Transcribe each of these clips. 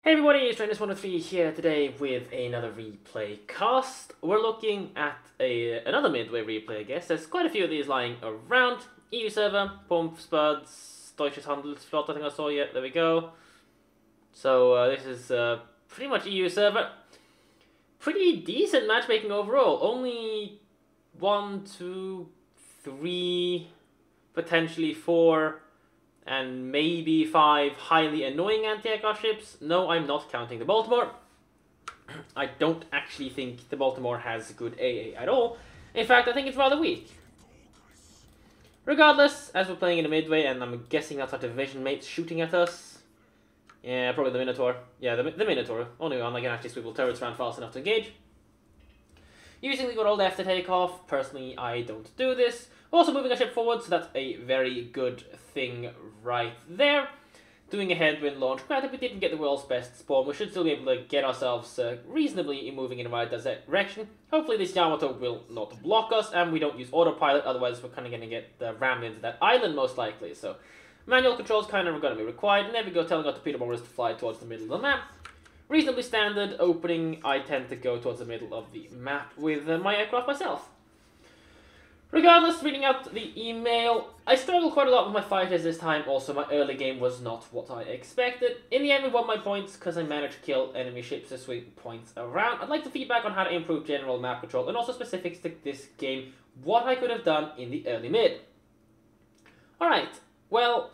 Hey everybody, it's Trainers103 here today with another replay cast. We're looking at another Midway replay, I guess. There's quite a few of these lying around. EU server, Pump, Spuds, Deutsches Handelsflot, I think I saw, yeah, there we go. So this is pretty much EU server. Pretty decent matchmaking overall. Only 1, 2, 3, potentially 4... and maybe 5 highly annoying anti-aircraft ships. No, I'm not counting the Baltimore. I don't actually think the Baltimore has good AA at all. In fact, I think it's rather weak. Regardless, as we're playing in the Midway, and I'm guessing that's our division mates shooting at us. Yeah, probably the Minotaur. Yeah, the Minotaur. Only one that can actually swivel turrets around fast enough to engage. Using the good old F to take off. Personally, I don't do this. Also moving a ship forward, so that's a very good thing right there. Doing a headwind launch. Granted, we didn't get the world's best spawn. We should still be able to get ourselves reasonably moving in the right direction. Hopefully this Yamato will not block us, and we don't use autopilot, otherwise we're kind of going to get rammed into that island most likely. So manual controls kind of going to be required, and there we go, telling our torpedo bombers to fly towards the middle of the map. Reasonably standard opening. I tend to go towards the middle of the map with my aircraft myself. Regardless, reading out the email, I struggled quite a lot with my fighters this time. Also, my early game was not what I expected. In the end, we won my points because I managed to kill enemy ships to swing points around. I'd like the feedback on how to improve general map control and also specifics to this game, what I could have done in the early mid. Alright, well,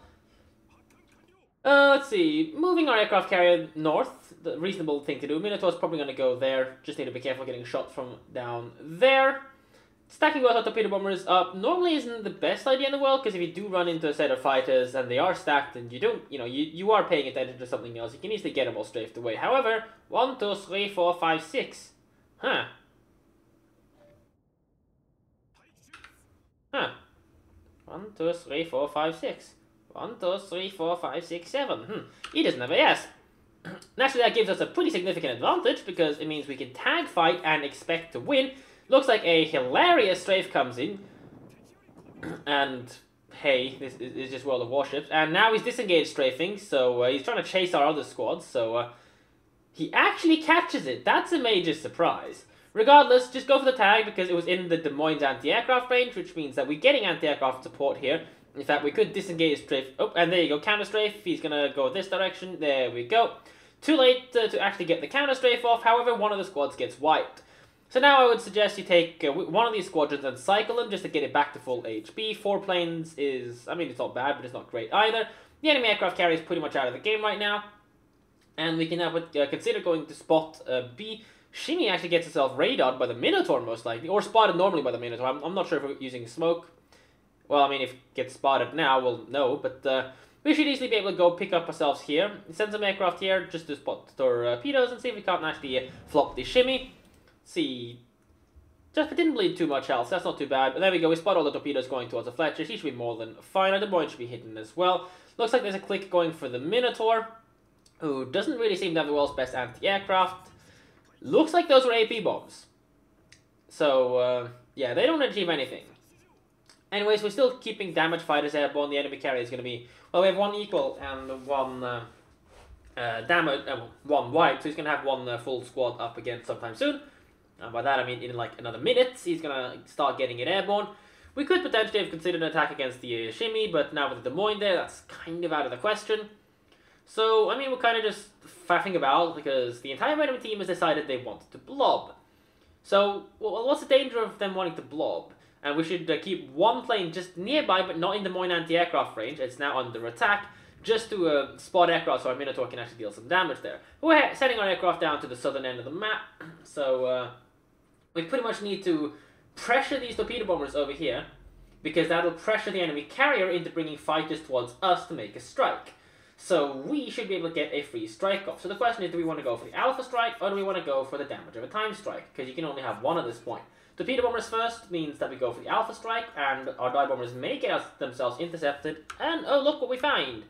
let's see. Moving our aircraft carrier north, the reasonable thing to do. Minotaur's probably going to go there. Just need to be careful getting shot from down there. Stacking both our torpedo bombers up normally isn't the best idea in the world, because if you do run into a set of fighters and they are stacked and you don't, you are paying attention to something else, you can easily get them all strafed away. However, 1, 2, 3, 4, 5, 6. Huh. 1, 2, 3, 4, 5, 6. 1, 2, 3, 4, 5, 6, 7. He doesn't have a yes. Naturally, that gives us a pretty significant advantage, because it means we can tag fight and expect to win. Looks like a hilarious strafe comes in. And, hey, this is just World of Warships. And now he's disengaged strafing, so he's trying to chase our other squads. So, he actually catches it. That's a major surprise. Regardless, just go for the tag, because it was in the Des Moines anti-aircraft range, which means that we're getting anti-aircraft support here. In fact, we could disengage strafe. Oh, and there you go, counter strafe. He's going to go this direction. There we go. Too late to actually get the counter strafe off. However, one of the squads gets wiped. So now I would suggest you take one of these squadrons and cycle them just to get it back to full HP. 4 planes is, I mean, it's not bad, but it's not great either. The enemy aircraft carrier is pretty much out of the game right now. And we can now consider going to spot B. Shimi actually gets itself radared by the Minotaur most likely, or spotted normally by the Minotaur. I'm not sure if we're using smoke. Well, I mean, if it gets spotted now, we'll know, but we should easily be able to go pick up ourselves here. Send some aircraft here just to spot torpedoes and see if we can't actually flop the Shimi. See, just didn't bleed too much else. That's not too bad. But there we go. We spot all the torpedoes going towards the Fletchers. He should be more than fine. And the Boyne should be hidden as well. Looks like there's a click going for the Minotaur, who doesn't really seem to have the world's best anti-aircraft. Looks like those were AP bombs. So, yeah, they don't achieve anything. Anyways, we're still keeping damage fighters airborne. The enemy carrier is going to be, well, we have 1 equal and 1 damage, one white. So he's going to have 1 full squad up again sometime soon. And by that I mean in like another minute, he's going to start getting it airborne. We could potentially have considered an attack against the Shimi, but now with the Des Moines there, that's kind of out of the question. So, I mean, we're kind of just faffing about, because the entire enemy team has decided they want to blob. So, well, what's the danger of them wanting to blob? And we should keep 1 plane just nearby, but not in Des Moines anti-aircraft range. It's now under attack, just to spot aircraft so our Minotaur can actually deal some damage there. We're sending our aircraft down to the southern end of the map, so we pretty much need to pressure these torpedo bombers over here, because that'll pressure the enemy carrier into bringing fighters towards us to make a strike. So we should be able to get a free strike off. So the question is, do we want to go for the alpha strike, or do we want to go for the damage of a time strike? Because you can only have 1 at this point. Torpedo bombers first means that we go for the alpha strike, and our dive bombers may get themselves intercepted. And oh, look what we find!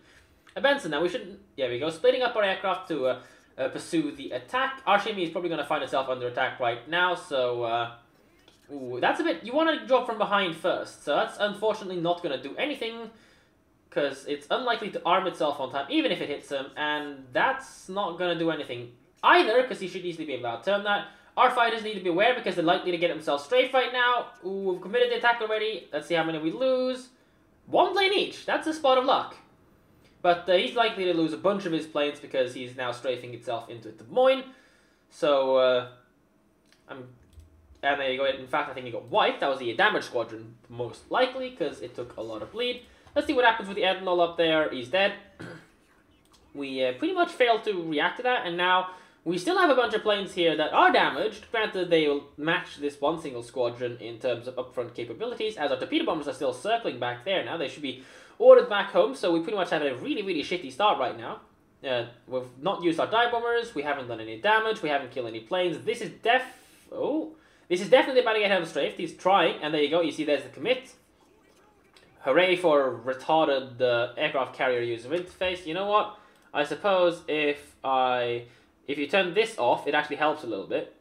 A Benson. Now we should, yeah, we go splitting up our aircraft to pursue the attack. Our Shimi is probably going to find itself under attack right now, so ooh, that's a bit, you want to drop from behind first, so that's unfortunately not going to do anything. because it's unlikely to arm itself on time, even if it hits him, and that's not going to do anything either, because he should easily be able to outturn that. Our fighters need to be aware, because they're likely to get themselves strafe right now. Ooh, we've committed the attack already. Let's see how many we lose. 1 plane each. That's a spot of luck. But he's likely to lose a bunch of his planes, because he's now strafing itself into Des Moines. So, and there you go. In fact, I think he got wiped. That was the damage squadron, most likely, because it took a lot of bleed. Let's see what happens with the Admiral up there. He's dead. We pretty much failed to react to that, and now we still have a bunch of planes here that are damaged. Granted, they will match this one single squadron in terms of upfront capabilities, as our torpedo bombers are still circling back there now. They should be ordered back home, so we pretty much have a really, really shitty start right now. We've not used our dive bombers, we haven't done any damage, we haven't killed any planes. This is definitely about to get him strafed. He's trying, and there you go. You see there's the commit. Hooray for retarded aircraft carrier user interface. You know what? I suppose if you turn this off, it actually helps a little bit.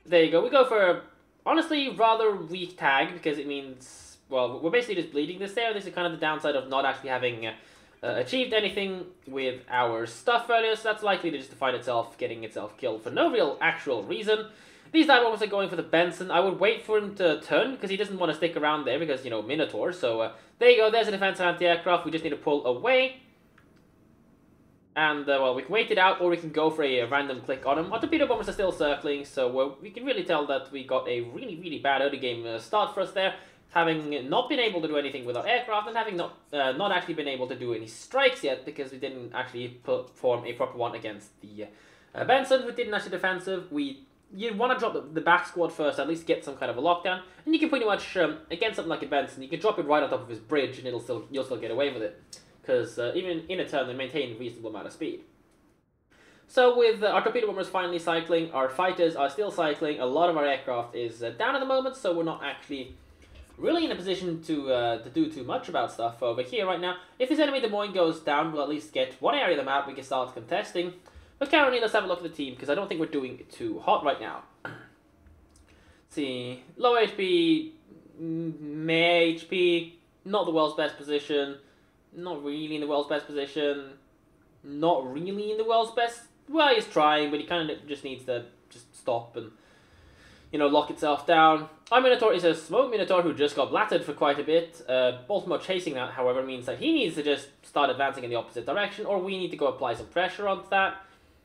There you go. We go for, honestly, rather weak tag, because it means, well, we're basically just bleeding this there. This is kind of the downside of not actually having achieved anything with our stuff earlier, so that's likely to just find itself getting itself killed for no real actual reason. These dive bombers are going for the Benson. I would wait for him to turn, because he doesn't want to stick around there, because, you know, Minotaur. So, there you go. There's a defensive anti-aircraft. We just need to pull away. And, well, we can wait it out, or we can go for a random click on him. Our torpedo bombers are still circling, so we can really tell that we got a really, really bad early game start for us there, having not been able to do anything with our aircraft, and having not actually been able to do any strikes yet, because we didn't actually perform a proper one against the Benson, who didn't actually defensive. You want to drop the back squad first, at least get some kind of a lockdown, and you can pretty much, against something like a Benson, you can drop it right on top of his bridge, and you'll still get away with it. Because even in a turn, they maintain a reasonable amount of speed. So with our torpedo bombers finally cycling, our fighters are still cycling, a lot of our aircraft is down at the moment, so we're not actually really in a position to do too much about stuff over here right now. If this enemy Des Moines goes down, we'll at least get one area of the map we can start contesting. But currently, let's have a look at the team, because I don't think we're doing too hot right now. Let's see, low HP, meh HP, not the world's best position. Not really in the world's best position. Not really in the world's best. Well, he's trying, but he kind of just needs to just stop and, you know, lock itself down. Our Minotaur is a smoke Minotaur who just got blattered for quite a bit. Baltimore chasing that, however, means that he needs to just start advancing in the opposite direction, or we need to go apply some pressure onto that.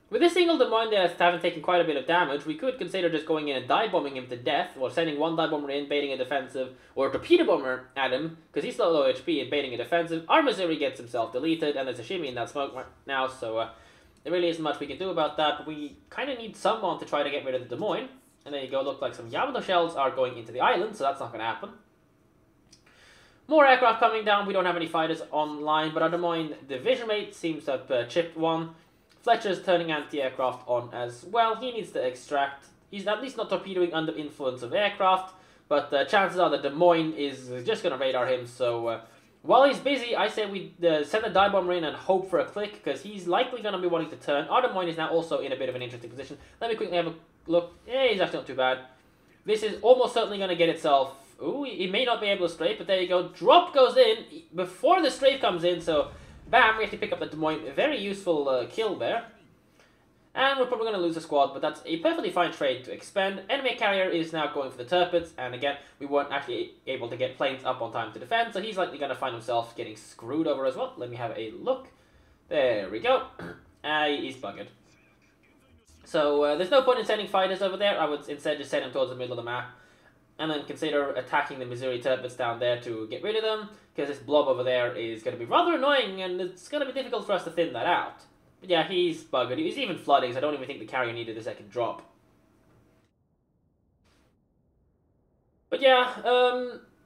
With this single Des Moines there having taken quite a bit of damage, we could consider just going in and dive bombing him to death, or sending one dive bomber in, baiting a defensive, or a torpedo bomber at him, because he's still low HP and baiting a defensive. Our Missouri gets himself deleted, and there's a shimmy in that smoke right now, so there really isn't much we can do about that, but we kind of need someone to try to get rid of the Des Moines. And there you go, look like some Yamato shells are going into the island, so that's not going to happen. More aircraft coming down. We don't have any fighters online, but our Des Moines division mate seems to have chipped one. Fletcher's turning anti-aircraft on as well. He needs to extract. He's at least not torpedoing under influence of aircraft, but chances are that Des Moines is just going to radar him. So while he's busy, I say we send a dive bomber in and hope for a click, because he's likely going to be wanting to turn. Our Des Moines is now also in a bit of an interesting position. Let me quickly have a look. Yeah, he's actually not too bad. This is almost certainly going to get itself. Ooh, he may not be able to strafe, but there you go. Drop goes in before the strafe comes in, so bam, we have to pick up the Des Moines. Very useful kill there. And we're probably going to lose a squad, but that's a perfectly fine trade to expend. Enemy carrier is now going for the turpets, and again, we weren't actually able to get planes up on time to defend, so he's likely going to find himself getting screwed over as well. Let me have a look. There we go. He's buggered. So there's no point in sending fighters over there. I would instead just send them towards the middle of the map, and then consider attacking the Missouri turpets down there to get rid of them, because this blob over there is going to be rather annoying, and it's going to be difficult for us to thin that out. But yeah, he's buggered. He's even flooding, so I don't even think the carrier needed a second drop. But yeah,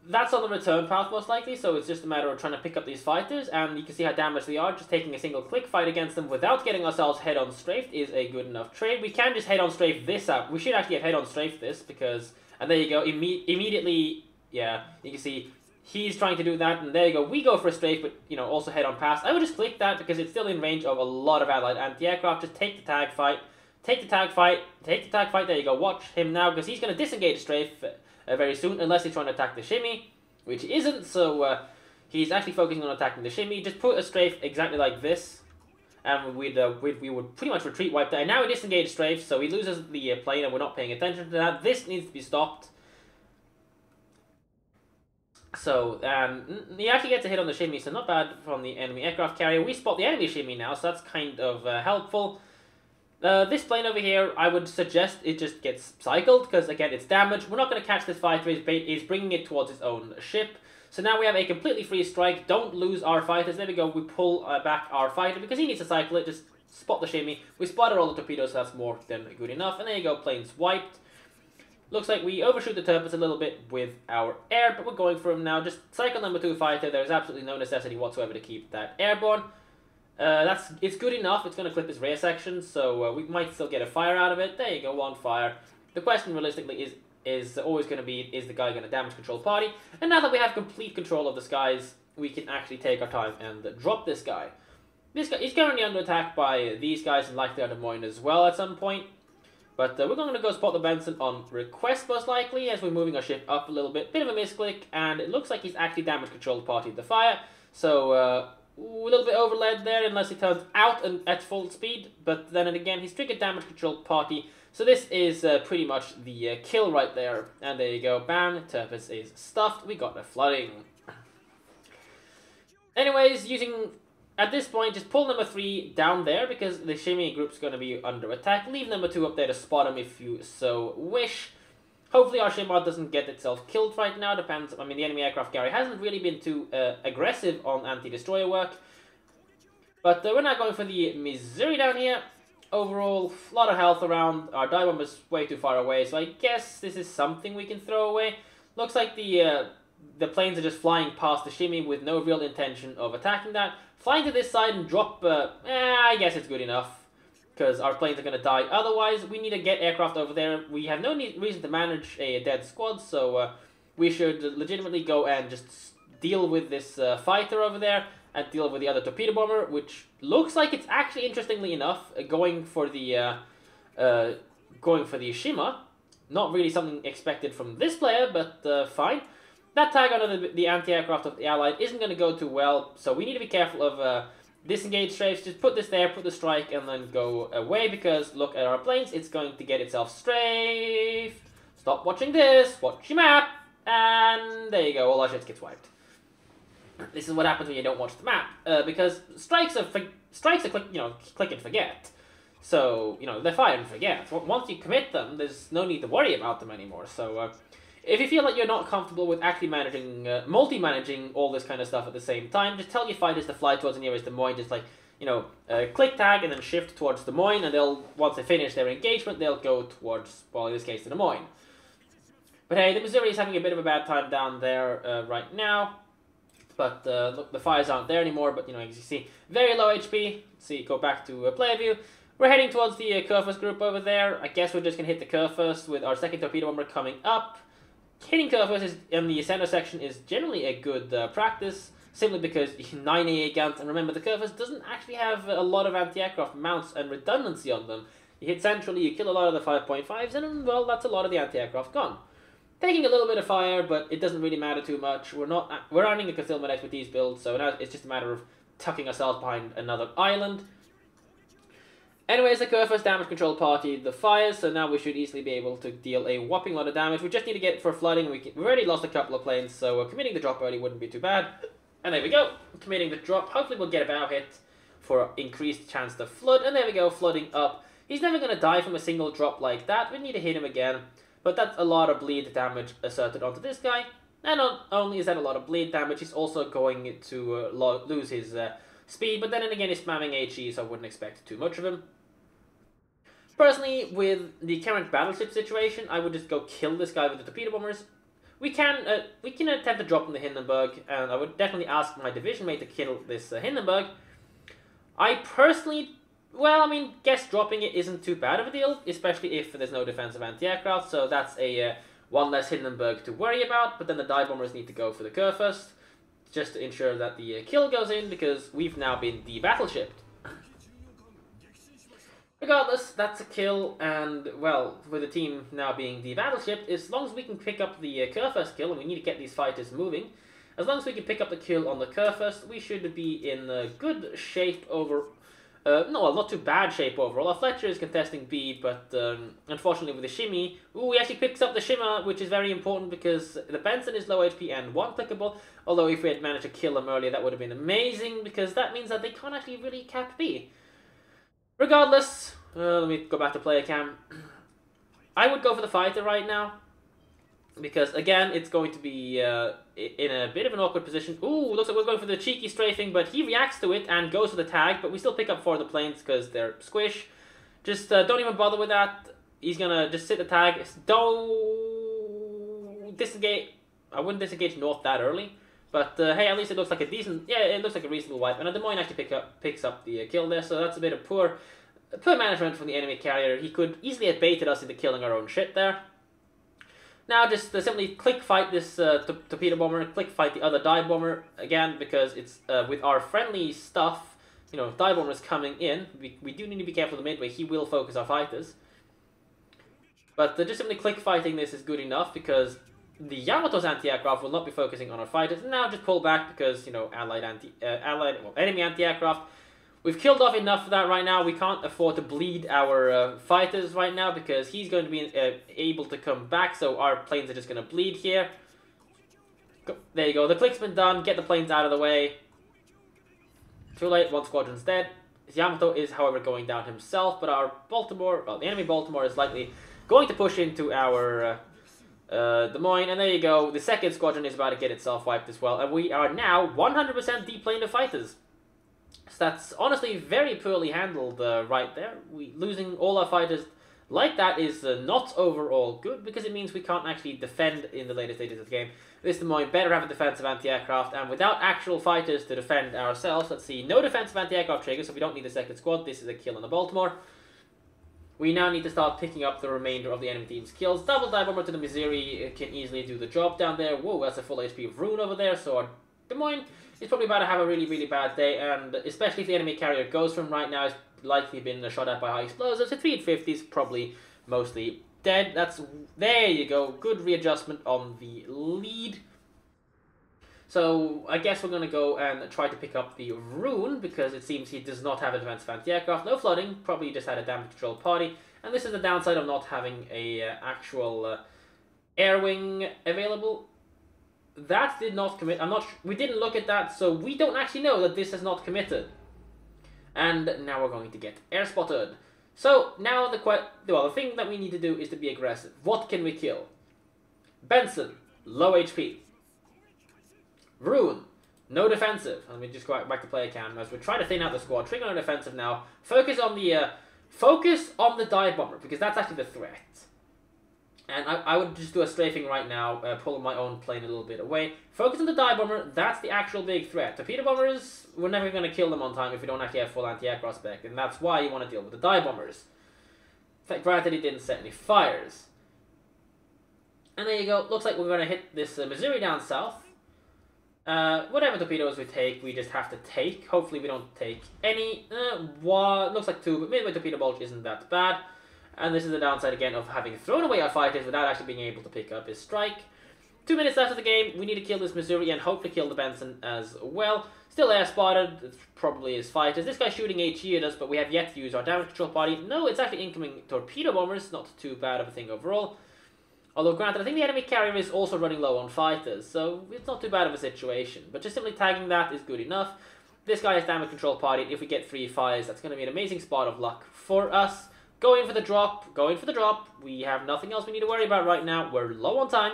that's on the return path most likely, so it's just a matter of trying to pick up these fighters, and you can see how damaged they are. Just taking a single click fight against them without getting ourselves head-on strafed is a good enough trade. We can just head-on strafe this out. We should actually have head-on strafed this, because... And there you go, immediately, yeah, you can see he's trying to do that, and there you go. We go for a strafe, but, you know, also head-on pass. I would just click that, because it's still in range of a lot of allied anti-aircraft. Just take the tag fight, take the tag fight, take the tag fight. There you go. Watch him now, because he's going to disengage strafe very soon, unless he's trying to attack the shimmy, which he isn't, so He's actually focusing on attacking the shimmy. Just put a strafe exactly like this, and we would pretty much retreat wipe that. And now we disengage strafe, so he loses the plane, and we're not paying attention to that. This needs to be stopped. So, he actually gets a hit on the shimmy, so not bad from the enemy aircraft carrier. We spot the enemy shimmy now, so that's kind of helpful. This plane over here, I would suggest it just gets cycled, because again, it's damaged. We're not going to catch this fighter, he's bringing it towards his own ship. So now we have a completely free strike, don't lose our fighters. There we go, we pull back our fighter, because he needs to cycle it, just spot the shimmy. We spotted all the torpedoes, so that's more than good enough. And there you go, plane's wiped. Looks like we overshoot the turrets a little bit with our air, but we're going for him now. Just cycle number 2 fighter. There's absolutely no necessity whatsoever to keep that airborne. It's good enough. It's going to clip his rear section, so we might still get a fire out of it. There you go, 1 fire. The question realistically is always going to be, is the guy going to damage control party? And now that we have complete control of the skies, we can actually take our time and drop this guy. This guy, he's currently under attack by these guys and likely under Des Moines as well at some point. But we're going to go spot the Benson on request, most likely, as we're moving our ship up a little bit. Bit of a misclick, and it looks like he's actually damage controlled party of the fire. So, a little bit overled there, unless he turns out at full speed. But then again, he's triggered damage controlled party. So this is pretty much the kill right there. And there you go, bam, Turpus is stuffed. We got the flooding. Anyways, at this point, just pull number 3 down there, because the shimmy group's going to be under attack. Leave number 2 up there to spot him if you so wish. Hopefully our ship mod doesn't get itself killed right now. Depends. I mean, the enemy aircraft carrier hasn't really been too aggressive on anti-destroyer work. But we're not going for the Missouri down here. Overall, a lot of health around. Our dive bomb is way too far away, so I guess this is something we can throw away. Looks like the planes are just flying past the shimmy with no real intention of attacking that. Flying to this side and drop, I guess it's good enough, because our planes are going to die. Otherwise, we need to get aircraft over there. We have no reason to manage a dead squad, so we should legitimately go and just deal with this fighter over there and deal with the other torpedo bomber, which looks like it's actually, interestingly enough, going for the Shima. Not really something expected from this player, but fine. That tag on the anti-aircraft of the Allied isn't going to go too well, so we need to be careful of disengage strafes. Just put this there, put the strike, and then go away, because look at our planes, it's going to get itself strafed. Stop watching this, watch your map, and there you go, all our ships gets wiped. This is what happens when you don't watch the map, because strikes are click and forget. So, they're fire and forget. Once you commit them, there's no need to worry about them anymore, so... if you feel like you're not comfortable with actually multi-managing all this kind of stuff at the same time, just tell your fighters to fly towards the nearest Des Moines, just like, click tag and then shift towards Des Moines, and once they finish their engagement, they'll go towards, well, in this case, Des Moines. But hey, the Missouri is having a bit of a bad time down there right now. But, look, the fires aren't there anymore, but, as you see, very low HP. Let's see, go back to player view. We're heading towards the Kurfürst group over there. I guess we're just going to hit the Kurfürst with our second torpedo bomber coming up. Hitting Kurfürst in the center section is generally a good practice, simply because 9 AA guns, and remember, the Kurfürst doesn't actually have a lot of anti-aircraft mounts and redundancy on them. You hit centrally, you kill a lot of the 5.5s, and, well, that's a lot of the anti-aircraft gone. Taking a little bit of fire, but it doesn't really matter too much. We're running a concealment expertise build, so now it's just a matter of tucking ourselves behind another island. Anyways, the Kurfürst damage control party the fires, so now we should easily be able to deal a whopping lot of damage. We just need to get for flooding. We've already lost a couple of planes, so committing the drop early wouldn't be too bad. And there we go, committing the drop. Hopefully we'll get a bow hit for increased chance to flood. And there we go, flooding up. He's never going to die from a single drop like that. We need to hit him again. But that's a lot of bleed damage asserted onto this guy. And not only is that a lot of bleed damage, he's also going to lose his speed. But then again, he's spamming HE, so I wouldn't expect too much of him. Personally, with the current battleship situation, I would just go kill this guy with the torpedo bombers. We can attempt to drop in the Hindenburg, and I would definitely ask my division mate to kill this Hindenburg. I personally, guess dropping it isn't too bad of a deal, especially if there's no defensive anti-aircraft, so that's a one less Hindenburg to worry about, but then the dive bombers need to go for the Kurfürst, just to ensure that the kill goes in, because we've now been de-battleshipped. Regardless, that's a kill, and, well, with the team now being de-battleshipped, as long as we can pick up the Kurfürst kill, and we need to get these fighters moving, As long as we can pick up the kill on the Kerfust, we should be in good shape over... no, well, not too bad shape overall. Our Fletcher is contesting B, but unfortunately with the shimmy... Ooh, he actually picks up the shimmer, which is very important because the Benson is low HP and one-clickable. Although if we had managed to kill him earlier, that would have been amazing, because that means that they can't actually really cap B. Regardless, let me go back to player cam. I would go for the fighter right now, because again, it's going to be in a bit of an awkward position. Ooh, looks like we're going for the cheeky strafing, but he reacts to it and goes for the tag, but we still pick up 4 of the planes because they're squish. Just don't even bother with that. He's gonna just sit the tag. Don't disengage. I wouldn't disengage north that early. But hey, at least it looks like a decent, yeah, it looks like a reasonable wipe. And Des Moines actually picks up the kill there, so that's a bit of poor management from the enemy carrier. He could easily have baited us into killing our own shit there. Now just simply click fight this torpedo bomber, click fight the other dive bomber again, because it's with our friendly stuff, you know, dive bombers coming in. We do need to be careful of the Midway. He will focus our fighters. But just simply click fighting this is good enough, because the Yamato's anti-aircraft will not be focusing on our fighters. Now just pull back because, you know, enemy anti-aircraft. We've killed off enough of that right now. We can't afford to bleed our fighters right now, because he's going to be able to come back, so our planes are just going to bleed here. There you go. The click's been done. Get the planes out of the way. Too late. 1 squadron's dead. Yamato is, however, going down himself, but our Baltimore, well, the enemy Baltimore is likely going to push into our... Des Moines, and there you go. The 2nd squadron is about to get itself wiped as well, and we are now 100% deplaned of fighters. So that's honestly very poorly handled right there. Losing all our fighters like that is not overall good, because it means we can't actually defend in the later stages of the game. This Des Moines better have a defensive anti-aircraft, and without actual fighters to defend ourselves, let's see, no defensive anti-aircraft trigger, so we don't need the 2nd squad. This is a kill on the Baltimore. We now need to start picking up the remainder of the enemy team's kills. Double dive bomber to the Missouri can easily do the job down there. Whoa, that's a full HP of Rune over there. So our Des Moines is probably about to have a really, really bad day. And especially if the enemy carrier goes from right now, it's likely been shot at by high explosives. A 350 is probably mostly dead. There you go. Good readjustment on the lead. So I guess we're going to go and try to pick up the Rune, because it seems he does not have a defensive anti-aircraft. No flooding, probably just had a damage control party. And this is the downside of not having a actual air wing available. That did not commit. We didn't look at that, so we don't actually know that this has not committed. And now we're going to get air spotted. So now the thing that we need to do is to be aggressive. What can we kill? Benson, low HP. Rune, no defensive. Let me just go back to player cam as we try to thin out the squad. Trigger on defensive now. Focus on the dive bomber, because that's actually the threat. And I would just do a strafing right now, pull my own plane a little bit away. Focus on the dive bomber. That's the actual big threat. Torpedo bombers, we're never going to kill them on time if we don't actually have full anti-aircraft spec, and that's why you want to deal with the dive bombers. Granted, he didn't set any fires. And there you go. Looks like we're going to hit this Missouri down south. Whatever torpedoes we take, we just have to take. Hopefully we don't take any. Looks like 2, but Midway torpedo bulge isn't that bad. And this is the downside again of having thrown away our fighters without actually being able to pick up his strike. 2 minutes left of the game. We need to kill this Missouri and hope to kill the Benson as well. Still air spotted. It's probably his fighters. This guy's shooting HE at us, but we have yet to use our damage control party. No, it's actually incoming torpedo bombers. Not too bad of a thing overall. Although, granted, I think the enemy carrier is also running low on fighters, so it's not too bad of a situation. But just simply tagging that is good enough. This guy has damage control party. If we get 3 fires, that's going to be an amazing spot of luck for us. Going for the drop. Going for the drop. We have nothing else we need to worry about right now. We're low on time.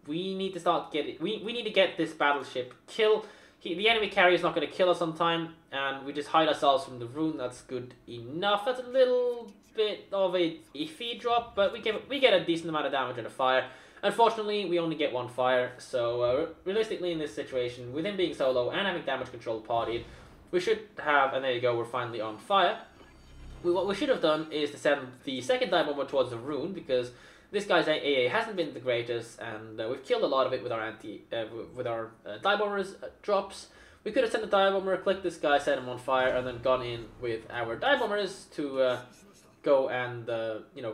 We need to start getting... We need to get this battleship kill. The enemy carrier is not going to kill us on time, and we just hide ourselves from the Rune. That's good enough. That's a little bit of a iffy drop, but we get a decent amount of damage and a fire. Unfortunately, we only get 1 fire, so realistically in this situation, with him being solo and having damage control partied, we should have, and there you go, we're finally on fire. What we should have done is to send the 2nd dive bomber towards the Rune, because this guy's AA hasn't been the greatest, and we've killed a lot of it with our dive bombers drops. We could have sent the dive bomber, clicked this guy, set him on fire, and then gone in with our dive bombers to go and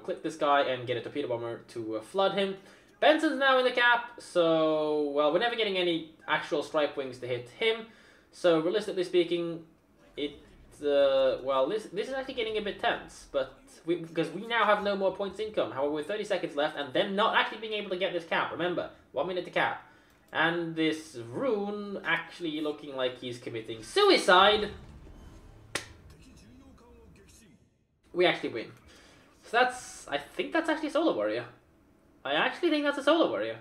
click this guy and get a torpedo bomber to flood him. Benson's now in the cap, so, well, we're never getting any actual strike wings to hit him. So, realistically speaking, well, this is actually getting a bit tense, but because we now have no more points income. However, with 30 seconds left, and them not actually being able to get this cap, remember, 1 minute to cap. And this rune actually looking like he's committing suicide. We actually win. So I think that's actually a solo warrior. I actually think that's a solo warrior.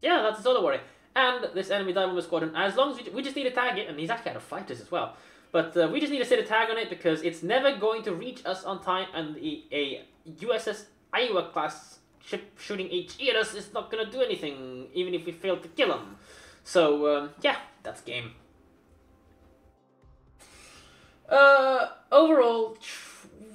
Yeah, that's a solo warrior. And this enemy dive bomber squadron, as long as we just need to tag it, and he's actually out of fighters as well. But we just need to set a tag on it because it's never going to reach us on time, and a USS Iowa class ship shooting HE at us is not going to do anything, even if we fail to kill him. So, yeah, that's game. Overall,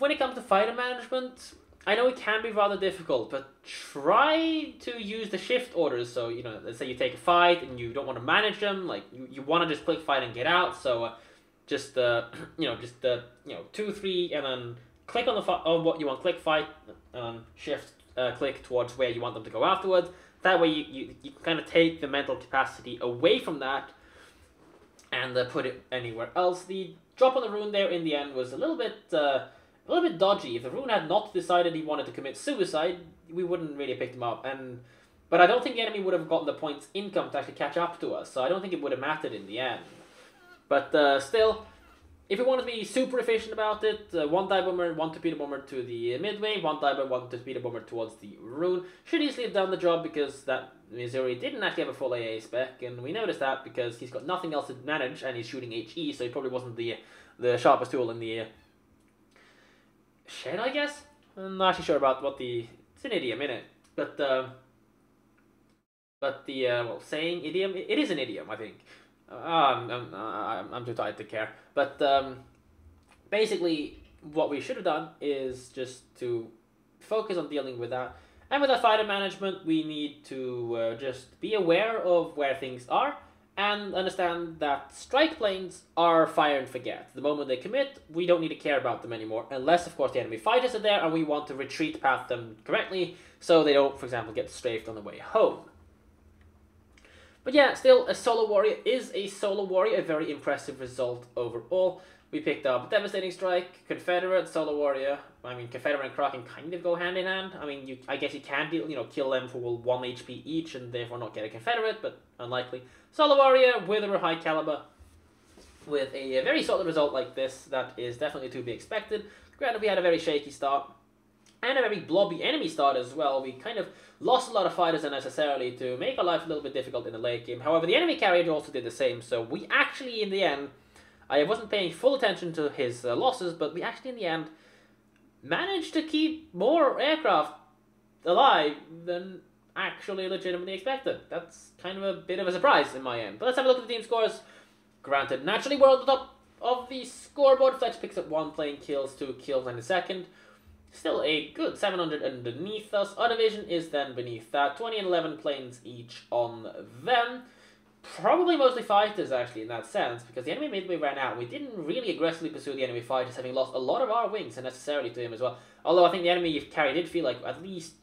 when it comes to fighter management, I know it can be rather difficult, but try to use the shift orders. So, you know, let's say you take a fight and you don't want to manage them, like you want to just click fight and get out. So, just 2, 3, and then click on what you want, click fight, shift, click towards where you want them to go afterwards. That way, you kind of take the mental capacity away from that and put it anywhere else. The drop on the rune there in the end was a little bit dodgy. If the rune had not decided he wanted to commit suicide, we wouldn't really have picked him up. But I don't think the enemy would have gotten the points income to actually catch up to us, so I don't think it would have mattered in the end. But still, if we want to be super efficient about it, 1 dive bomber, 1 torpedo bomber to the Midway, 1 dive bomber, 1 torpedo bomber towards the rune. Should easily have done the job because that Missouri didn't actually have a full AA spec, and we noticed that because he's got nothing else to manage and he's shooting HE, so he probably wasn't the sharpest tool in the shed, I guess? I'm not actually sure about what it's an idiom, innit? But well, saying idiom, it is an idiom, I think. I'm too tired to care. But basically, what we should have done is just to focus on dealing with that. And with our fighter management, we need to just be aware of where things are and understand that strike planes are fire and forget. The moment they commit, we don't need to care about them anymore, unless, of course, the enemy fighters are there and we want to retreat past them correctly so they don't, for example, get strafed on the way home. But yeah, still, a solo warrior is a solo warrior, a very impressive result overall. We picked up Devastating Strike, Confederate, Solo Warrior. I mean, Confederate and Kraken kind of go hand in hand. I mean, I guess you can kill them for 1 HP each and therefore not get a Confederate, but unlikely. Solo Warrior with a high caliber, with a very solid result like this, that is definitely to be expected. Granted, we had a very shaky start, and a very blobby enemy start as well. We kind of lost a lot of fighters unnecessarily to make our life a little bit difficult in the late game. However, the enemy carrier also did the same, so we actually, in the end, I wasn't paying full attention to his losses, but we actually, in the end, managed to keep more aircraft alive than actually legitimately expected. That's kind of a bit of a surprise in my end. But let's have a look at the team scores. Granted, naturally, we're on the top of the scoreboard. Fletch picks up 1 plane kills, 2 kills in the second. Still a good 700 underneath us. Our division is then beneath that. 20 and 11 planes each on them. Probably mostly fighters, actually, in that sense, because the enemy Midway ran out. We didn't really aggressively pursue the enemy fighters, having lost a lot of our wings unnecessarily to him as well. Although I think the enemy carry did feel like at least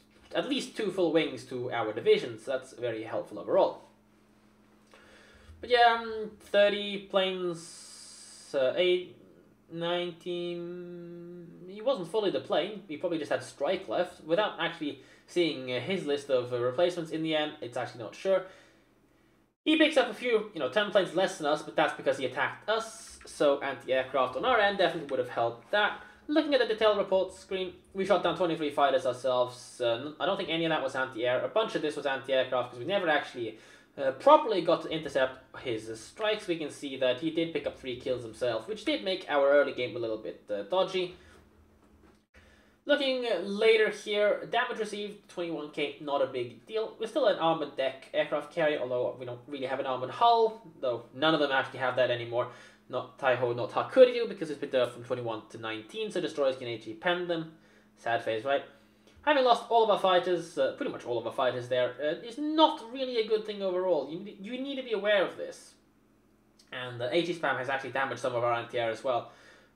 2 full wings to our division, so that's very helpful overall. But yeah, 30 planes, 8, 19... He wasn't fully the plane, he probably just had strike left. Without actually seeing his list of replacements in the end, it's actually not sure. He picks up a few, 10 planes less than us, but that's because he attacked us, so anti-aircraft on our end definitely would have helped that. Looking at the detailed report screen, we shot down 23 fighters ourselves. I don't think any of that was anti-air. A bunch of this was anti-aircraft, because we never actually properly got to intercept his strikes. We can see that he did pick up 3 kills himself, which did make our early game a little bit dodgy. Looking later here, damage received, 21k, not a big deal. We're still an armored deck aircraft carrier, although we don't really have an armored hull, though none of them actually have that anymore. Not Taiho, not Hakuryu, because it's been nerfed from 21 to 19, so destroyers can actually pen them. Sad phase, right? Having lost all of our fighters, pretty much all of our fighters there, is not really a good thing overall. You need to be aware of this. And HE spam has actually damaged some of our anti-air as well.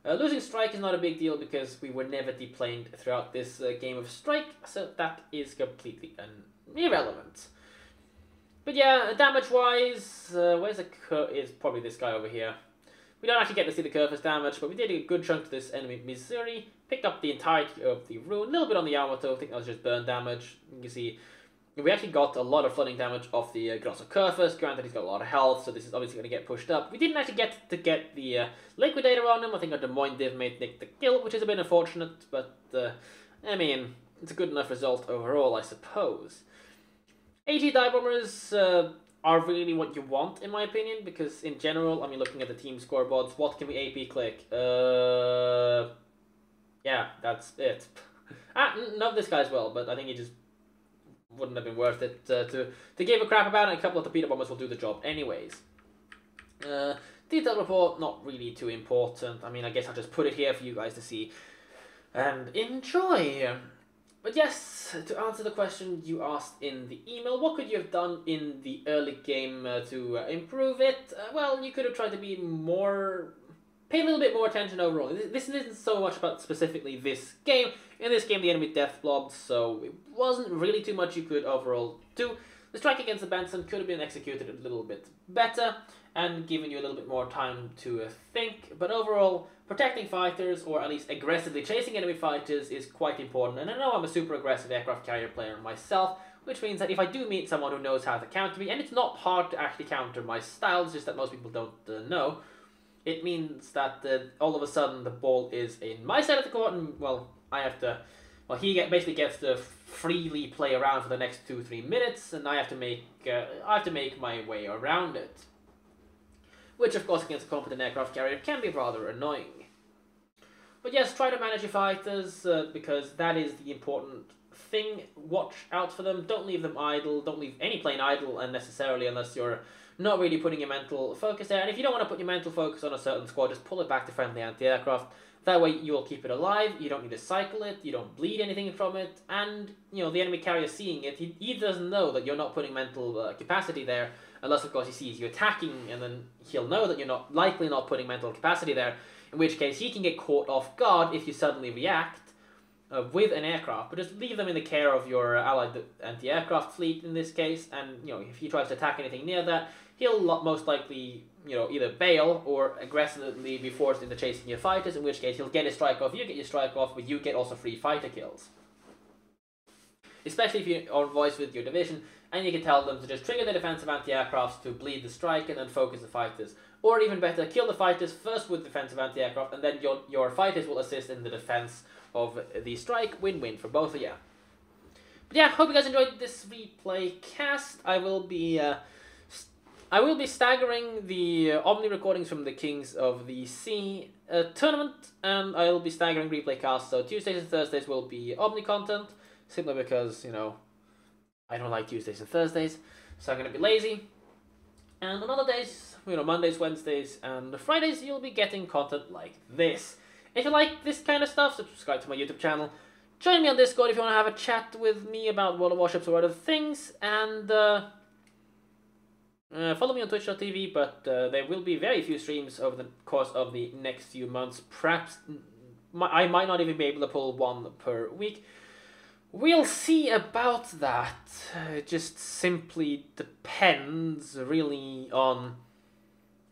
Losing Strike is not a big deal because we were never deplaned throughout this game of Strike, so that is completely irrelevant. But yeah, damage-wise, where's the curve? Is probably this guy over here. We don't actually get to see the curve's damage, but we did a good chunk to this enemy Missouri. Picked up the entirety of the rune, a little bit on the armor though. I think that was just burn damage. You can see we actually got a lot of flooding damage off the Grosser Curfus. Granted, he's got a lot of health, so this is obviously going to get pushed up. We didn't actually get to get the Liquidator on him. I think our Des Moines div made Nick the kill, which is a bit unfortunate, but I mean, it's a good enough result overall, I suppose. AG Dive Bombers are really what you want, in my opinion, because in general, I mean, looking at the team scoreboards, what can we AP click? Yeah, that's it. Not this guy as well, but I think he just wouldn't have been worth it to give a crap about it. A couple of torpedo bombers will do the job anyways. Detailed report, not really too important. I mean, I guess I'll just put it here for you guys to see and enjoy. But yes, to answer the question you asked in the email, what could you have done in the early game to improve it? Well, you could have tried to be more... pay a little bit more attention overall. This isn't so much about specifically this game. In this game, the enemy death blobbed, so it wasn't really too much you could overall do. The strike against the Benson could have been executed a little bit better and given you a little bit more time to think. But overall, protecting fighters, or at least aggressively chasing enemy fighters, is quite important. And I know I'm a super aggressive aircraft carrier player myself, which means that if I do meet someone who knows how to counter me, and it's not hard to actually counter my styles, just that most people don't know, it means that all of a sudden the ball is in my side of the court, and well, I have to. Well, he basically gets to freely play around for the next 2-3 minutes, and I have to make my way around it. Which, of course, against a competent aircraft carrier can be rather annoying. But yes, try to manage your fighters, because that is the important thing. Watch out for them. Don't leave them idle. Don't leave any plane idle unnecessarily unless you're not really putting your mental focus there. And if you don't want to put your mental focus on a certain squad, just pull it back to friendly anti-aircraft. That way you'll keep it alive, you don't need to cycle it, you don't bleed anything from it, and, you know, the enemy carrier seeing it, he doesn't know that you're not putting mental capacity there, unless, of course, he sees you attacking, and then he'll know that you're likely not putting mental capacity there, in which case he can get caught off guard if you suddenly react with an aircraft, but just leave them in the care of your allied anti-aircraft fleet in this case, and, you know, if he tries to attack anything near that, he'll most likely, you know, either bail or aggressively be forced into chasing your fighters, in which case he'll get his strike off, you get your strike off, but you get also free fighter kills. Especially if you're on voice with your division, and you can tell them to just trigger the defensive anti-aircrafts to bleed the strike and then focus the fighters. Or even better, kill the fighters first with defensive anti-aircraft, and then your fighters will assist in the defense of the strike. Win-win for both of you. But yeah, hope you guys enjoyed this replay cast. I will be staggering the Omni recordings from the Kings of the Sea tournament, and I will be staggering replay casts, so Tuesdays and Thursdays will be Omni content, simply because, you know, I don't like Tuesdays and Thursdays, so I'm going to be lazy. And on other days, you know, Mondays, Wednesdays, and Fridays, you'll be getting content like this. If you like this kind of stuff, subscribe to my YouTube channel. Join me on Discord if you want to have a chat with me about World of Warships or other things, and follow me on twitch.tv, but there will be very few streams over the course of the next few months. Perhaps I might not even be able to pull one per week. We'll see about that. It just simply depends really on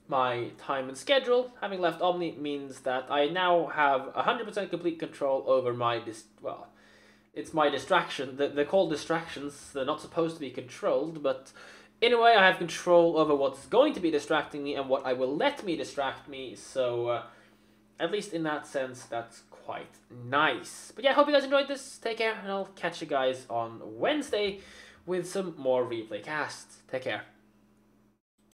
my time and schedule. Having left Omni means that I now have 100% complete control over my it's my distraction. They're called distractions. They're not supposed to be controlled, but in a way I have control over what's going to be distracting me and what I will let me distract me, so at least in that sense, that's quite nice. But yeah, hope you guys enjoyed this. Take care, and I'll catch you guys on Wednesday with some more replay casts. Take care.